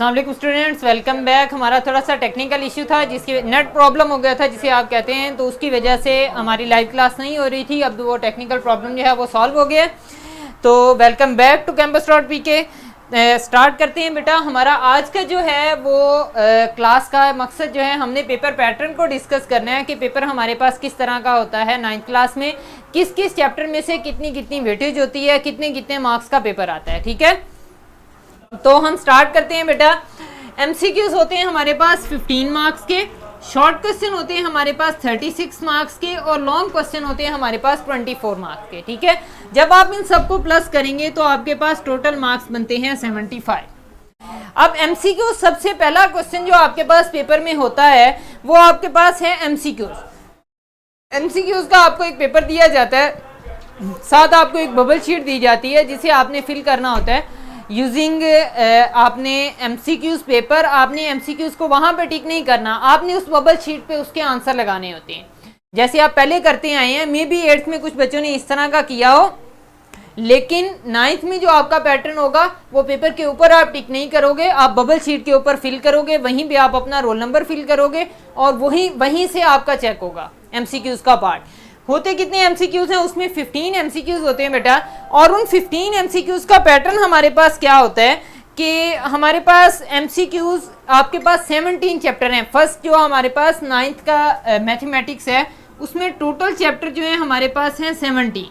अस्सलाम वालेकुम students, welcome back. हमारा थोड़ा सा टेक्निकल इशू था, जिसकी नेट प्रॉब्लम हो गया था जिसे आप कहते हैं, तो उसकी वजह से हमारी लाइव क्लास नहीं हो रही थी। अब वो टेक्निकल प्रॉब्लम जो है वो सॉल्व हो गया। तो welcome back to campus.pk। Start करते हैं बेटा। हमारा आज का जो है वो क्लास का मकसद जो है, हमने पेपर पैटर्न को डिस्कस करना है कि पेपर हमारे पास किस तरह का होता है। 9th क्लास में किस किस चैप्टर में से कितनी कितनी वेटेज होती है, कितने कितने मार्क्स का पेपर आता है। ठीक है, तो हम स्टार्ट करते हैं बेटा। एमसीक्यूज होते हैं हमारे पास 15 मार्क्स के, शॉर्ट क्वेश्चन होते हैं हमारे पास 36 मार्क्स के, और लॉन्ग क्वेश्चन होते हैं हमारे पास 24 मार्क्स के। ठीक है, जब आप इन सबको प्लस करेंगे तो आपके पास टोटल मार्क्स बनते हैं 75। अब एमसीक्यू सबसे पहला क्वेश्चन जो आपके पास पेपर में होता है वो आपके पास है एमसीक्यूज। एमसीक्यूज का आपको एक पेपर दिया जाता है, साथ आपको एक बबल शीट दी जाती है जिसे आपने फिल करना होता है यूजिंग आपने एमसीक्यूज पेपर। आपने एमसीक्यूज को वहां पे टिक नहीं करना, आपने उस बबल शीट पे उसके आंसर लगाने होते हैं, जैसे आप पहले करते आए हैं। मे बी 8th में कुछ बच्चों ने इस तरह का किया हो, लेकिन 9th में जो आपका पैटर्न होगा वो पेपर के ऊपर आप टिक नहीं करोगे, आप बबल शीट के ऊपर फिल करोगे, वहीं पे आप अपना रोल नंबर फिल करोगे और वहीं से आपका चेक होगा एमसीक्यूज का पार्ट। होते कितने एमसीक्यूज हैं उसमें? 15 एमसीक्यूज होते हैं बेटा। और उन 15 एमसीक्यूज का पैटर्न हमारे पास क्या होता है कि हमारे पास एमसीक्यूज आपके पास 17 चैप्टर हैं। फर्स्ट जो हमारे पास 9th का मैथमेटिक्स है, उसमें टोटल चैप्टर जो है हमारे पास हैं 17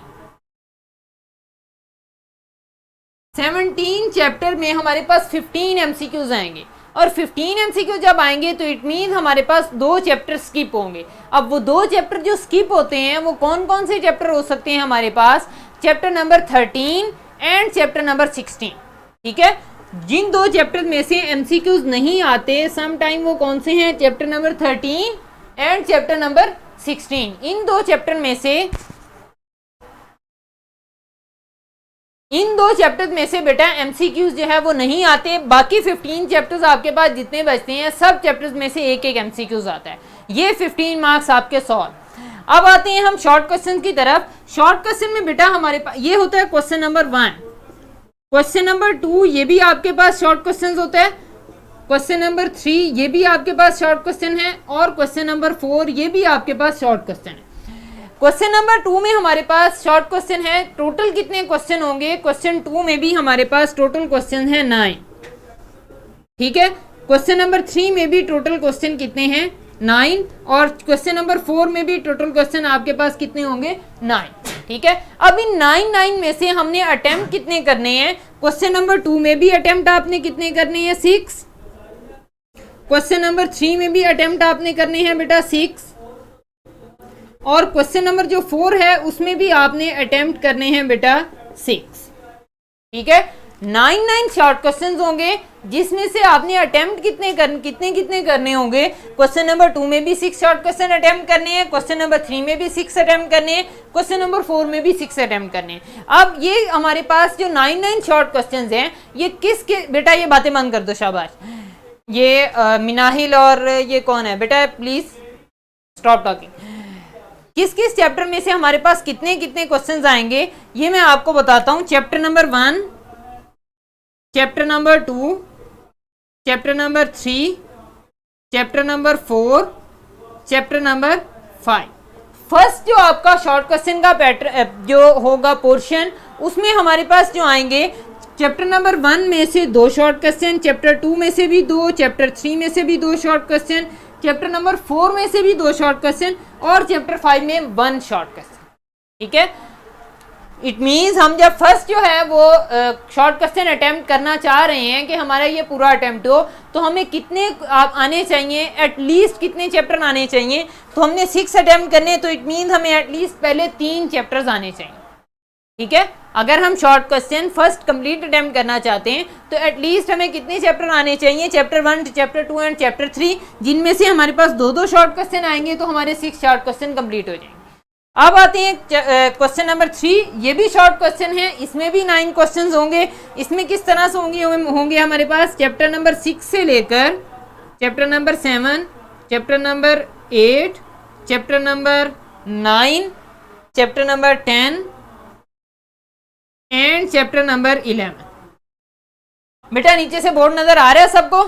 चैप्टर में हमारे पास 15 एमसीक्यूज आएंगे। और 15 एमसीक्यू जब आएंगे तो इट मीन हमारे पास 2 चैप्टर स्किप होंगे। अब वो 2 चैप्टर जो स्किप होते हैं वो कौन कौन से चैप्टर हो सकते हैं हमारे पास? Chapter number 13 and chapter number 16। ठीक है, जिन 2 चैप्टर में से एमसीक्यूज नहीं आते सम टाइम वो कौन से हैं? Chapter number 13 and chapter number 16। In 2 chapter में से बेटा एमसीक्यूज जो है वो नहीं आते। बाकी 15 चैप्टर्स आपके पास जितने बचते हैं सब चैप्टर्स में से एक एक एमसीक्यूज आता है। ये 15 मार्क्स आपके सॉल्व। अब आते हैं हम शॉर्ट क्वेश्चन की तरफ। शॉर्ट क्वेश्चन में बेटा हमारे पास ये होता है क्वेश्चन नंबर 1, क्वेश्चन नंबर 2 ये भी आपके पास शॉर्ट क्वेश्चन होता है, क्वेश्चन नंबर 3 ये भी आपके पास शॉर्ट क्वेश्चन है, और क्वेश्चन नंबर 4 ये भी आपके पास शॉर्ट क्वेश्चन है। क्वेश्चन नंबर 2 में हमारे पास शॉर्ट क्वेश्चन है। टोटल कितने क्वेश्चन होंगे? क्वेश्चन 2 में भी हमारे पास टोटल क्वेश्चन है 9। ठीक है, क्वेश्चन नंबर 3 में भी टोटल क्वेश्चन कितने हैं? 9। और क्वेश्चन नंबर 4 में भी टोटल क्वेश्चन आपके पास कितने होंगे? 9। ठीक है, अब इन 9 में से हमने अटेम्प्ट कितने करने हैं? क्वेश्चन नंबर 2 में भी अटेम्प्ट आपने कितने करने हैं? 6। क्वेश्चन नंबर 3 में भी अटेम्प्ट आपने करने हैं बेटा 6, और क्वेश्चन नंबर जो 4 है उसमें भी आपने अटेम्प्ट करने हैं बेटा 6। ठीक है, 9 शॉर्ट क्वेश्चंस होंगे, जिसमें से आपने अटेम्प्ट कितने करने होंगे? क्वेश्चन नंबर 2 में भी 6 शॉर्ट क्वेश्चन अटेम्प्ट करने हैं, क्वेश्चन नंबर 3 में भी 6 अटेम्प्ट करने हैं, क्वेश्चन नंबर 4 में भी 6 अटेम्प्ट करने हैं। अब ये हमारे पास जो 9 शॉर्ट क्वेश्चन हैं, ये किसके बेटा? ये बातें बंद कर दो, शाबाश। ये मिनाहिल और ये कौन है बेटा? Please stop talking. किस किस चैप्टर में से हमारे पास कितने कितने क्वेश्चंस आएंगे ये मैं आपको बताता हूं। Chapter number 1, chapter number 2, chapter number 3, chapter number 4, chapter number 5। First जो आपका शॉर्ट क्वेश्चन का पैटर्न जो होगा पोर्शन, उसमें हमारे पास जो आएंगे चैप्टर नंबर 1 में से 2 शॉर्ट क्वेश्चन, चैप्टर 2 में से भी 2, चैप्टर 3 में से भी 2 शॉर्ट क्वेश्चन, चैप्टर नंबर 4 में से भी 2 शॉर्ट क्वेश्चन, और चैप्टर 5 में 1 शॉर्ट क्वेश्चन। ठीक है, इट मींस हम जब फर्स्ट जो है वो शॉर्ट क्वेश्चन अटेम्प्ट करना चाह रहे हैं कि हमारा ये पूरा अटेम्प्ट हो, तो हमें कितने आने चाहिए? एटलीस्ट कितने चैप्टर आने चाहिए? तो हमने 6 अटेम्प्ट करने, तो इट मींस हमें एटलीस्ट पहले 3 चैप्टर्स आने चाहिए। ठीक है, अगर हम short question first complete attempt करना चाहते हैं तो एटलीस्ट हमें कितने चैप्टर आने चाहिए? चैप्टर 1, चैप्टर 2 एंड चैप्टर 3, जिनमें से हमारे पास 2 शॉर्ट क्वेश्चन आएंगे, तो हमारे 6 शॉर्ट क्वेश्चन कंप्लीट हो जाएंगे। अब आते हैं क्वेश्चन नंबर 3, ये भी शॉर्ट क्वेश्चन है, इसमें भी 9 क्वेश्चन होंगे। इसमें किस तरह से होंगे हमारे पास? चैप्टर नंबर 6 से लेकर chapter number 7, chapter number 8, chapter number 9, chapter number 10 and chapter number 11। बेटा नीचे से बोर्ड नजर आ रहा है सबको?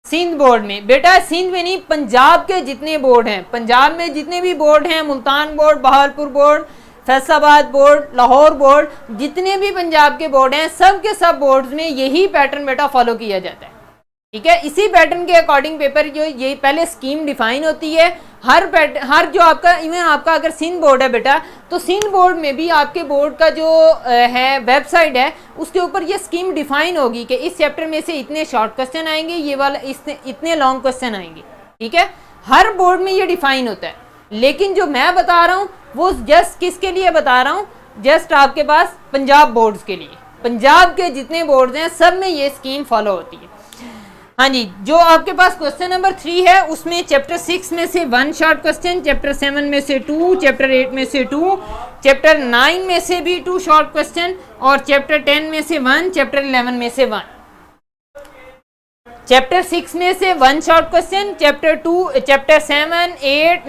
सिंध बोर्ड में, बेटा सिंध में नहीं, पंजाब के जितने बोर्ड हैं, पंजाब में जितने भी बोर्ड हैं, Multan board, Bahawalpur board, Faisalabad board, Lahore board, जितने भी पंजाब के बोर्ड हैं, सब के सब बोर्ड्स में यही पैटर्न बेटा फॉलो किया जाता है। ठीक है, इसी पैटर्न के अकॉर्डिंग पेपर जो ये पहले स्कीम डिफाइन होती है। हर जो आपका, इवन आपका अगर सिंध बोर्ड है बेटा, तो सिंध बोर्ड में भी आपके बोर्ड का जो है वेबसाइट है, उसके ऊपर ये स्कीम डिफाइन होगी कि इस चैप्टर में से इतने शॉर्ट क्वेश्चन आएंगे, ये वाला इतने लॉन्ग क्वेश्चन आएंगे। ठीक है, हर बोर्ड में ये डिफाइन होता है। लेकिन जो मैं बता रहा हूँ वो जस्ट किसके लिए बता रहा हूँ, जस्ट आपके पास पंजाब बोर्ड्स के लिए। पंजाब के जितने बोर्ड्स हैं सब में ये स्कीम फॉलो होती है। हाँ जी, जो आपके पास क्वेश्चन नंबर 3 है उसमें चैप्टर 6 में से 1 शॉर्ट क्वेश्चन, चैप्टर 7 में से 2, चैप्टर 8 में से 2, चैप्टर 9 में से भी 2 शॉर्ट क्वेश्चन, और चैप्टर 10 में से 1, चैप्टर 11 में से 1। चैप्टर 6 में से 1 शॉर्ट क्वेश्चन, चैप्टर 7, 8,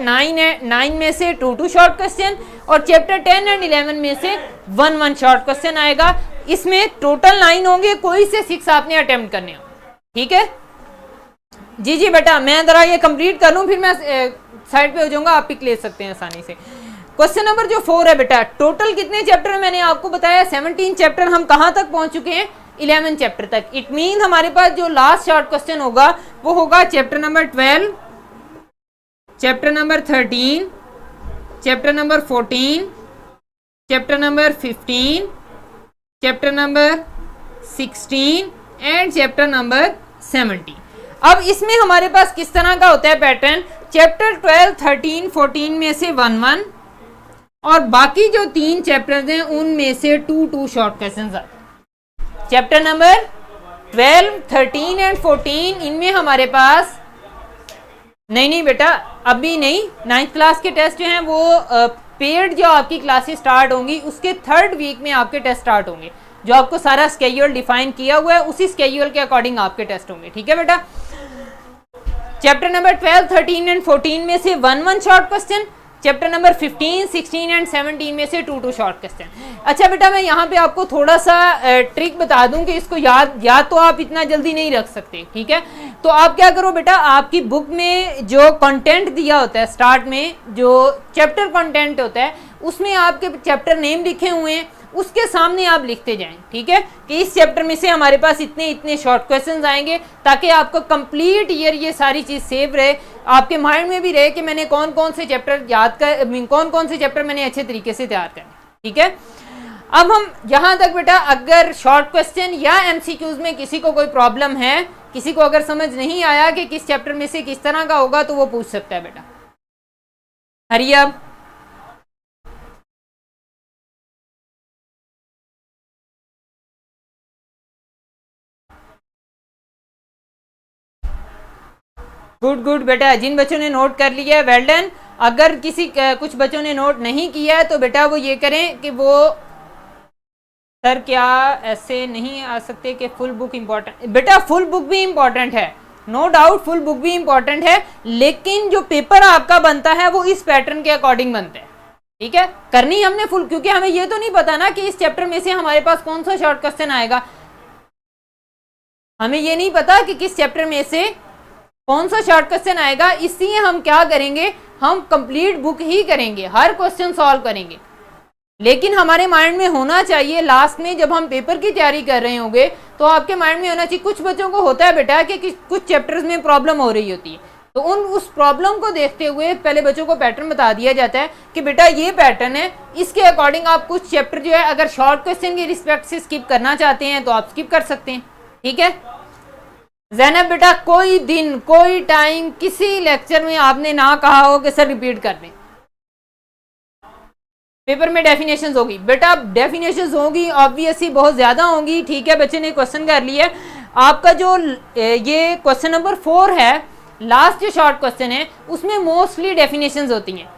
9 में से 2 शॉर्ट क्वेश्चन, और चैप्टर 10 एंड 11 में से 1 शॉर्ट क्वेश्चन आएगा। इसमें टोटल 9 होंगे, कोई से 6 आपने अटेम्प्ट करने हो। ठीक है जी जी बेटा, मैं जरा ये कंप्लीट कर लूँ फिर मैं साइड पे हो जाऊंगा, आप पिक ले सकते हैं आसानी से। क्वेश्चन नंबर जो 4 है बेटा, टोटल कितने चैप्टर मैंने आपको बताया 17 चैप्टर, हम कहाँ तक पहुंच चुके हैं 11 चैप्टर तक। इट मीन हमारे पास जो लास्ट शॉर्ट क्वेश्चन होगा वो होगा chapter number 12, chapter number 13, chapter number 14, chapter number 15, chapter number 16 and chapter number 17। अब इसमें हमारे पास किस तरह का होता है पैटर्न, चैप्टर 12, 13, 14 में से 1 और बाकी जो 3 चैप्टर्स हैं उनमें से 2 शॉर्ट क्वेश्चंस आते हैं। चैप्टर नंबर 12, 13 एंड 14 इनमें हमारे पास नहीं बेटा अभी नहीं, 9th क्लास के टेस्ट जो हैं वो पेड जो आपकी क्लासेस स्टार्ट होंगी उसके 3rd वीक में आपके टेस्ट स्टार्ट होंगे। जो आपको सारा स्केड्यूल डिफाइन किया हुआ है उसी स्केड्यूल के अकॉर्डिंग आपके टेस्ट होंगे। ठीक है बेटा, चैप्टर नंबर 12, 13 एंड 14 में से 1 short question, chapter number 15, 16 and 17 में से 2 शॉर्ट क्वेश्चन। अच्छा बेटा, मैं यहाँ पे आपको थोड़ा सा ट्रिक बता दूं कि इसको याद तो आप इतना जल्दी नहीं रख सकते। ठीक है, तो आप क्या करो बेटा, आपकी बुक में जो कंटेंट दिया होता है स्टार्ट में, जो चैप्टर कंटेंट होता है उसमें आपके चैप्टर नेम लिखे हुए हैं, उसके सामने आप लिखते जाएं। ठीक है, कि इस चैप्टर में से हमारे पास इतने शॉर्ट क्वेश्चंस आएंगे, ताकि आपको कंप्लीट ईयर ये सारी चीज़ सेव रहे, आपके माइंड में भी रहे कि मैंने कौन कौन से चैप्टर मैंने अच्छे तरीके से तैयार करने। ठीक है, अब हम यहाँ तक बेटा, अगर शॉर्ट क्वेश्चन या MCQs में किसी को कोई प्रॉब्लम है, किसी को अगर समझ नहीं आया कि किस चैप्टर में से किस तरह का होगा, तो वो पूछ सकता है बेटा। हरी अब गुड बेटा, जिन बच्चों ने नोट कर लिया है वेल डन। अगर कुछ बच्चों ने नोट नहीं किया है तो बेटा वो ये करें कि वो सर क्या ऐसे नहीं आ सकते कि फुल बुक इम्पोर्टेंट, बेटा फुल बुक भी इम्पोर्टेंट है, नो डाउट फुल बुक भी इम्पोर्टेंट है, लेकिन जो पेपर आपका बनता है वो इस पैटर्न के अकॉर्डिंग बनता है। ठीक है, करनी हमने फुल, क्योंकि हमें ये तो नहीं पता ना कि इस चैप्टर में से हमारे पास कौन सा शॉर्ट क्वेश्चन आएगा, हमें ये नहीं पता कि किस चैप्टर में से कौन सा शॉर्ट क्वेश्चन आएगा। इसलिए हम क्या करेंगे, हम कंप्लीट बुक ही करेंगे, हर क्वेश्चन सॉल्व करेंगे। लेकिन हमारे माइंड में होना चाहिए, लास्ट में जब हम पेपर की तैयारी कर रहे होंगे तो आपके माइंड में होना चाहिए, कुछ बच्चों को होता है बेटा कि कुछ चैप्टर्स में प्रॉब्लम हो रही होती है, तो उस प्रॉब्लम को देखते हुए पहले बच्चों को पैटर्न बता दिया जाता है कि बेटा ये पैटर्न है, इसके अकॉर्डिंग आप कुछ चैप्टर जो है अगर शॉर्ट क्वेश्चन की रिस्पेक्ट से स्किप करना चाहते हैं तो आप स्किप कर सकते हैं। ठीक है ज़ैनब बेटा, कोई दिन कोई टाइम किसी लेक्चर में आपने ना कहा हो कि सर रिपीट कर दें, पेपर में डेफिनेशंस होगी बेटा, डेफिनेशंस होगी ऑब्वियसली बहुत ज़्यादा होंगी। ठीक है, बच्चे ने क्वेश्चन कर लिया, आपका जो ये क्वेश्चन नंबर 4 है, लास्ट जो शॉर्ट क्वेश्चन है उसमें मोस्टली डेफिनेशंस होती हैं।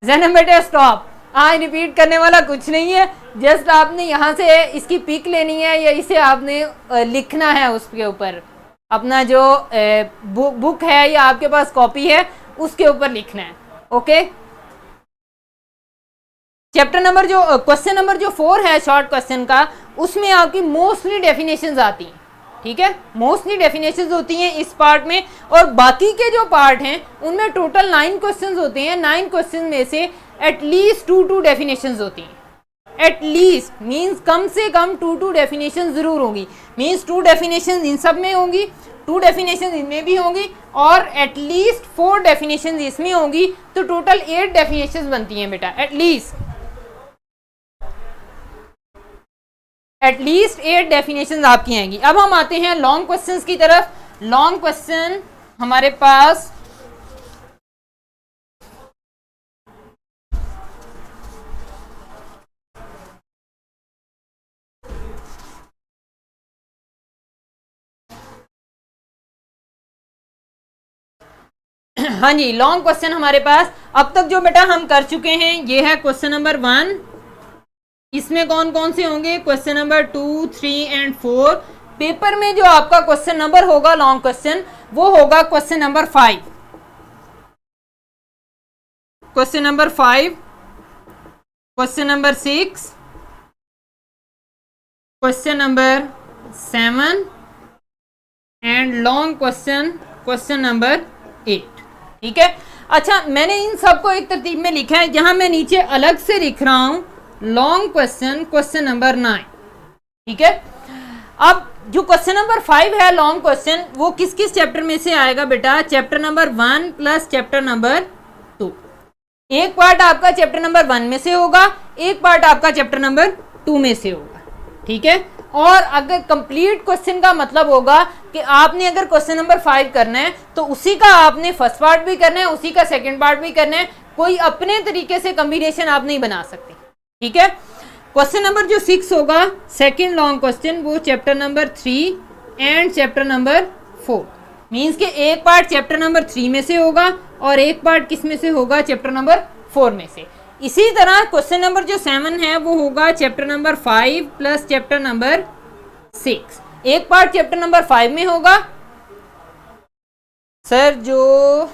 ज़ैनब बेटा स्टॉप, आज रिपीट करने वाला कुछ नहीं है, जस्ट आपने यहाँ से इसकी पिक लेनी है या इसे आपने लिखना है, उसके ऊपर अपना जो बुक है या आपके पास कॉपी है उसके ऊपर लिखना है। ओके, चैप्टर नंबर जो क्वेश्चन नंबर जो 4 है शॉर्ट क्वेश्चन का, उसमें आपकी मोस्टली डेफिनेशंस आती हैं, ठीक है, मोस्टली डेफिनेशंस होती हैं इस पार्ट में। और बाकी के जो पार्ट हैं उनमें टोटल 9 क्वेश्चंस होते हैं। 9 क्वेश्चन में से एटलीस्ट 2 डेफिनेशंस होती हैं। एटलीस्ट मीन्स कम से कम 2 डेफिनेशन जरूर होगी, मीन्स 2 डेफिनेशन इन सब में होंगी, 2 डेफिनेशन इनमें भी होंगी, और एटलीस्ट 4 डेफिनेशन इसमें होंगी, तो टोटल 8 डेफिनेशन बनती हैं बेटा। एटलीस्ट 8 डेफिनेशन आपकी आएंगी। अब हम आते हैं लॉन्ग क्वेश्चंस की तरफ। लॉन्ग क्वेश्चन हमारे पास हाँ जी, लॉन्ग क्वेश्चन हमारे पास अब तक जो बेटा हम कर चुके हैं ये है क्वेश्चन नंबर 1। इसमें कौन कौन से होंगे? Question number 2, 3 and 4। पेपर में जो आपका क्वेश्चन नंबर होगा लॉन्ग क्वेश्चन वो होगा question number 5, question number 5, question number 6, question number 7 and long question number 8। ठीक है, अच्छा मैंने इन सबको एक तरतीब में लिखा है, जहां मैं नीचे अलग से लिख रहा हूं लॉन्ग क्वेश्चन नंबर 9। ठीक है, अब जो क्वेश्चन नंबर 5 है लॉन्ग क्वेश्चन, वो किस किस चैप्टर में से आएगा बेटा? Chapter number 1 plus chapter number 2। एक पार्ट आपका चैप्टर नंबर 1 में से होगा, एक पार्ट आपका चैप्टर नंबर 2 में से होगा। ठीक है, और अगर कंप्लीट क्वेश्चन का मतलब होगा कि आपने अगर क्वेश्चन नंबर 5 करना है तो उसी का आपने फर्स्ट पार्ट भी करना है, उसी का सेकंड पार्ट भी करना है, कोई अपने तरीके से कॉम्बिनेशन आप नहीं बना सकते। ठीक है, क्वेश्चन नंबर जो 6 होगा सेकंड लॉन्ग क्वेश्चन, वो chapter number 3 and chapter number 4। Means के एक पार्ट चैप्टर नंबर 3 में से होगा और एक पार्ट किस में से होगा? चैप्टर नंबर 4 में से। इसी तरह क्वेश्चन नंबर जो 7 है वो होगा chapter number 5 plus chapter number 6। एक पार्ट चैप्टर नंबर 5 में होगा। सर जो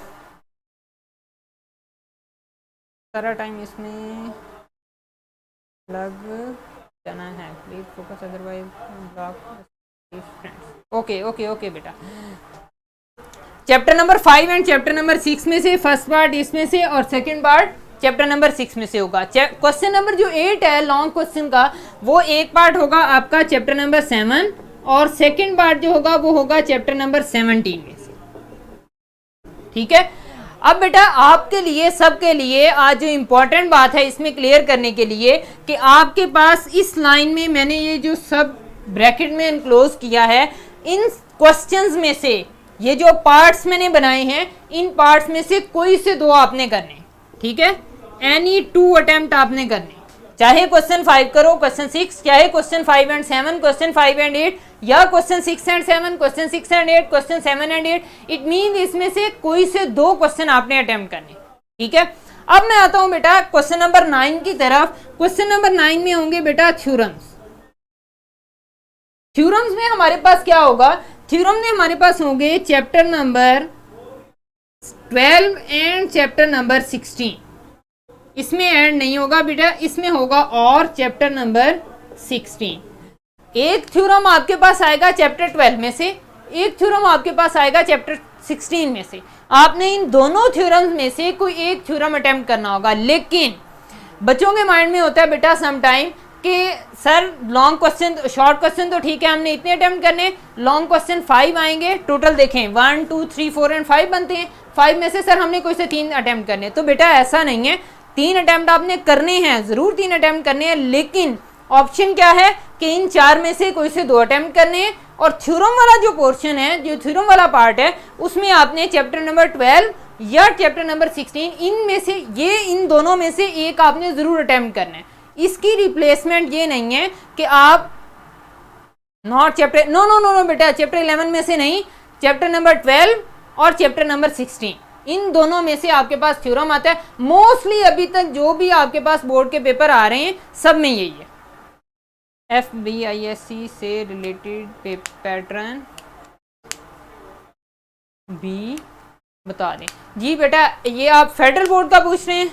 सारा टाइम इसमें लग जाना है, please focus otherwise block. Okay बेटा, chapter number 5 and chapter number 6 में से फर्स्ट पार्ट इसमें से और सेकंड पार्ट चैप्टर नंबर 6 में से होगा। क्वेश्चन नंबर जो 8 है लॉन्ग क्वेश्चन का, वो एक पार्ट होगा आपका चैप्टर नंबर 7 और सेकंड पार्ट जो होगा वो होगा चैप्टर नंबर 17 में से। ठीक है, अब बेटा आपके लिए सबके लिए आज जो इम्पोर्टेंट बात है इसमें क्लियर करने के लिए कि आपके पास इस लाइन में मैंने ये जो सब ब्रैकेट में इनक्लोज किया है, इन क्वेश्चंस में से ये जो पार्ट्स मैंने बनाए हैं, इन पार्ट्स में से कोई से 2 आपने करने। ठीक है, एनी 2 अटेम्प्ट आपने करने, चाहे क्वेश्चन 5 करो, क्वेश्चन 6, चाहे क्वेश्चन 5 एंड 7, क्वेश्चन 5 एंड 8, या question 6 and 7, question 6 and 8, question 7 and 8। It mean इसमें से कोई से 2 क्वेश्चन आपने अटेम्प्ट करने। ठीक है, अब मैं आता हूं बेटा क्वेश्चन नंबर 9 की तरफ। क्वेश्चन नंबर 9 में होंगे बेटा थ्योरम्स। थ्योरम्स में हमारे पास क्या होगा? थ्योरम में हमारे पास होंगे chapter number 12 and chapter number 16। इसमें ऐड नहीं होगा बेटा, इसमें होगा और चैप्टर नंबर 16। एक थ्योरम आपके पास आएगा चैप्टर 12 में से, एक थ्योरम आपके पास आएगा चैप्टर 16 में से। आपने इन दोनों थ्योरम्स में से कोई एक थ्योरम अटेम्प्ट करना होगा। लेकिन बच्चों के माइंड में होता है बेटा सम टाइम कि sir long question, short question तो ठीक है हमने इतने अटेम्प्ट करने, लॉन्ग क्वेश्चन 5 आएंगे, टोटल देखें 1 2 3 4 एंड 5 बनते हैं, 5 में से सर हमने कोई से 3 अटेम्प्ट करने। तो बेटा ऐसा नहीं है, 3 अटेम्प्ट आपने करने हैं, जरूर 3 अटेम्प्ट करने हैं, लेकिन ऑप्शन क्या है कि इन 4 में से कोई से 2 अटेम्प्ट करने हैं। और थ्योरम वाला जो पोर्शन है, जो थ्योरम वाला पार्ट है, उसमें आपने चैप्टर नंबर 12 या चैप्टर नंबर 16, इनमें से ये इन दोनों में से एक आपने जरूर अटेम्प्ट करना है। इसकी रिप्लेसमेंट ये नहीं है कि आप नॉट चैप्टर, नो बेटा, चैप्टर 11 में से नहीं, चैप्टर नंबर 12 और चैप्टर नंबर 16, इन दोनों में से आपके पास थ्योरम आता है। मोस्टली अभी तक जो भी आपके पास बोर्ड के पेपर आ रहे हैं सब में यही है। FBISC से रिलेटेड पैटर्न भी बता दें। जी बेटा, ये आप फेडरल बोर्ड का पूछ रहे हैं?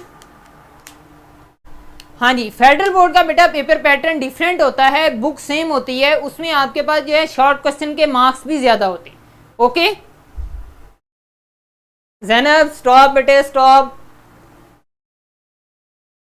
हाँ जी, फेडरल बोर्ड का बेटा पेपर पैटर्न डिफरेंट होता है, बुक सेम होती है, उसमें आपके पास जो है शॉर्ट क्वेश्चन के मार्क्स भी ज्यादा होते हैं। ओके ज़ैनब स्टॉप बेटे स्टॉप।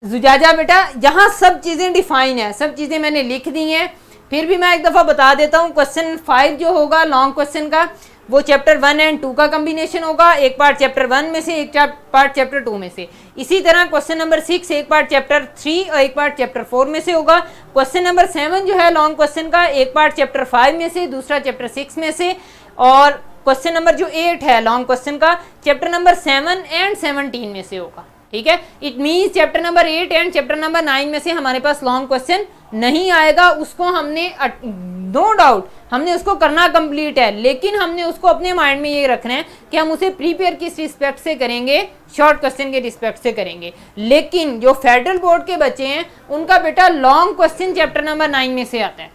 जुजाजा बेटा यहाँ सब चीजें डिफाइन है, सब चीजें मैंने लिख दी हैं, फिर भी मैं एक दफा बता देता हूँ। क्वेश्चन 5 जो होगा लॉन्ग क्वेश्चन का, वो चैप्टर 1 एंड 2 का कॉम्बिनेशन होगा, एक पार्ट चैप्टर 1 में से, एक पार्ट चैप्टर 2 में से। इसी तरह क्वेश्चन नंबर 6 एक पार्ट चैप्टर 3 और एक पार्ट चैप्टर 4 में से होगा। क्वेश्चन नंबर 7 जो है लॉन्ग क्वेश्चन का, एक पार्ट चैप्टर 5 में से, दूसरा चैप्टर 6 में से। और क्वेश्चन नंबर जो 8 है लॉन्ग क्वेश्चन का, चैप्टर नंबर 7 एंड 17 में से होगा। ठीक है, it means chapter number 8 and chapter number 9 में से हमारे पास लॉन्ग क्वेश्चन नहीं आएगा। उसको हमने नो डाउट हमने उसको करना कंप्लीट है, लेकिन हमने उसको अपने माइंड में ये रखना है कि हम उसे प्रिपेयर किस रिस्पेक्ट से करेंगे, शॉर्ट क्वेश्चन के रिस्पेक्ट से करेंगे। लेकिन जो फेडरल बोर्ड के बच्चे हैं उनका बेटा लॉन्ग क्वेश्चन चैप्टर नंबर 9 में से आता है।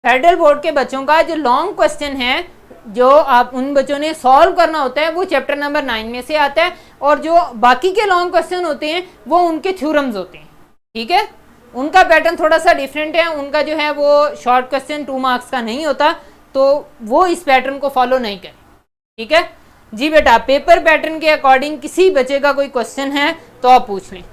फेडरल बोर्ड के बच्चों का जो लॉन्ग क्वेश्चन है, जो आप उन बच्चों ने सॉल्व करना होता है, वो चैप्टर नंबर 9 में से आता है। और जो बाकी के लॉन्ग क्वेश्चन होते हैं वो उनके थ्योरम्स होते हैं। ठीक है, उनका पैटर्न थोड़ा सा डिफरेंट है, उनका जो है वो शॉर्ट क्वेश्चन 2 मार्क्स का नहीं होता, तो वो इस पैटर्न को फॉलो नहीं करें। ठीक है जी बेटा, पेपर पैटर्न के अकॉर्डिंग किसी बच्चे का कोई क्वेश्चन है तो आप पूछ लें।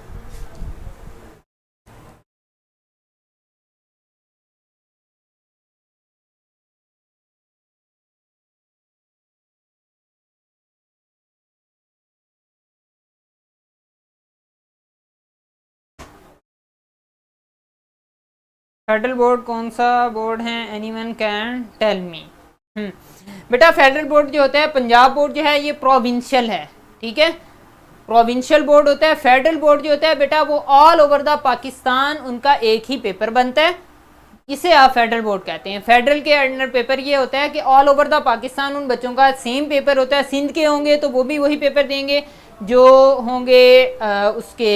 फेडरल बोर्ड कौन सा बोर्ड है, एनीवन कैन टेल मी। बेटा फेडरल बोर्ड जो होता है, पंजाब बोर्ड जो है ये प्रोविंशियल है। ठीक है, प्रोविंशियल बोर्ड होता है। फेडरल बोर्ड जो होता है बेटा वो ऑल ओवर द पाकिस्तान उनका एक ही पेपर बनता है, इसे आप फेडरल बोर्ड कहते हैं। फेडरल के अंडर पेपर ये होता है कि ऑल ओवर द पाकिस्तान उन बच्चों का सेम पेपर होता है। सिंध के होंगे तो वो भी वही पेपर देंगे, जो होंगे उसके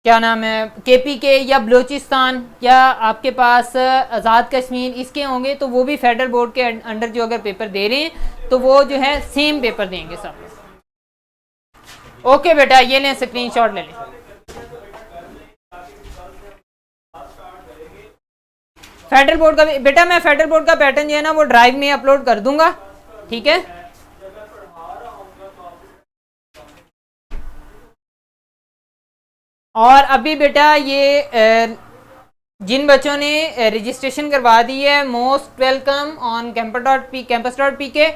क्या नाम है, केपी के या बलूचिस्तान या आपके पास आज़ाद कश्मीर, इसके होंगे तो वो भी फेडरल बोर्ड के अंडर जो अगर पेपर दे रहे हैं तो वो जो है सेम पेपर देंगे सब। ओके बेटा, ये लें स्क्रीनशॉट ले लें। फेडरल बोर्ड का बेटा, मैं फेडरल बोर्ड का पैटर्न जो है ना वो ड्राइव में अपलोड कर दूंगा। ठीक है, और अभी बेटा ये जिन बच्चों ने रजिस्ट्रेशन करवा दी है, मोस्ट वेलकम ऑन campus.pk।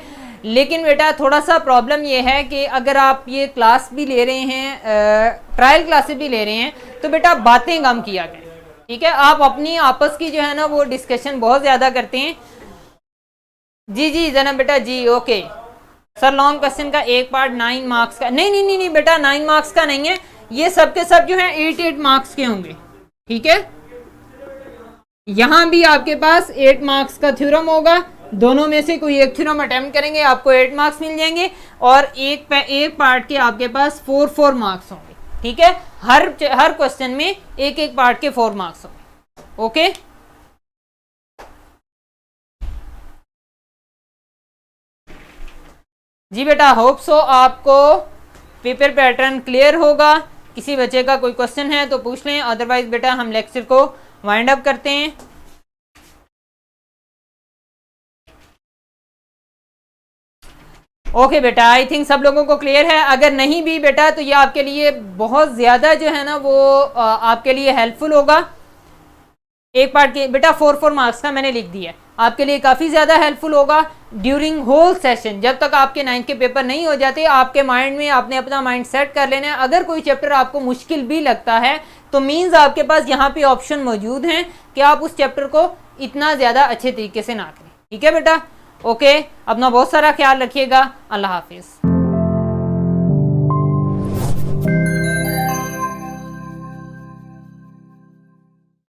लेकिन बेटा थोड़ा सा प्रॉब्लम ये है कि अगर आप ये क्लास भी ले रहे हैं, ट्रायल क्लासेस भी ले रहे हैं, तो बेटा बातें कम किया करें। ठीक है, आप अपनी आपस की जो है ना वो डिस्कशन बहुत ज़्यादा करते हैं। जी जी जना बेटा जी, ओके सर। लॉन्ग क्वेश्चन का एक पार्ट 9 मार्क्स का, नहीं नहीं नहीं नहीं बेटा 9 मार्क्स का नहीं है, ये सब के सब जो है 8 मार्क्स के होंगे। ठीक है, यहां भी आपके पास 8 मार्क्स का थ्योरम होगा, दोनों में से कोई एक थ्योरम अटेम्प्ट करेंगे आपको 8 मार्क्स मिल जाएंगे, और एक पार्ट के आपके पास 4 मार्क्स होंगे। ठीक है, हर क्वेश्चन में एक पार्ट के 4 मार्क्स होंगे। ओके जी बेटा, होप सो आपको पेपर पैटर्न क्लियर होगा। किसी बच्चे का कोई क्वेश्चन है तो पूछ लें, अदरवाइज बेटा हम लेक्चर को वाइंड अप करते हैं। ओके बेटा, आई थिंक सब लोगों को क्लियर है। अगर नहीं भी बेटा तो ये आपके लिए बहुत ज़्यादा जो है ना वो आपके लिए हेल्पफुल होगा। एक पार्ट के बेटा 4 मार्क्स का मैंने लिख दिया, आपके लिए काफ़ी ज़्यादा हेल्पफुल होगा ड्यूरिंग होल सेशन। जब तक आपके 9 के पेपर नहीं हो जाते, आपके माइंड में आपने अपना माइंड सेट कर लेना है। अगर कोई चैप्टर आपको मुश्किल भी लगता है तो मीन्स आपके पास यहाँ पे ऑप्शन मौजूद हैं कि आप उस चैप्टर को इतना ज़्यादा अच्छे तरीके से ना करें। ठीक है बेटा, ओके, अपना बहुत सारा ख्याल रखिएगा। अल्लाह हाफिज़।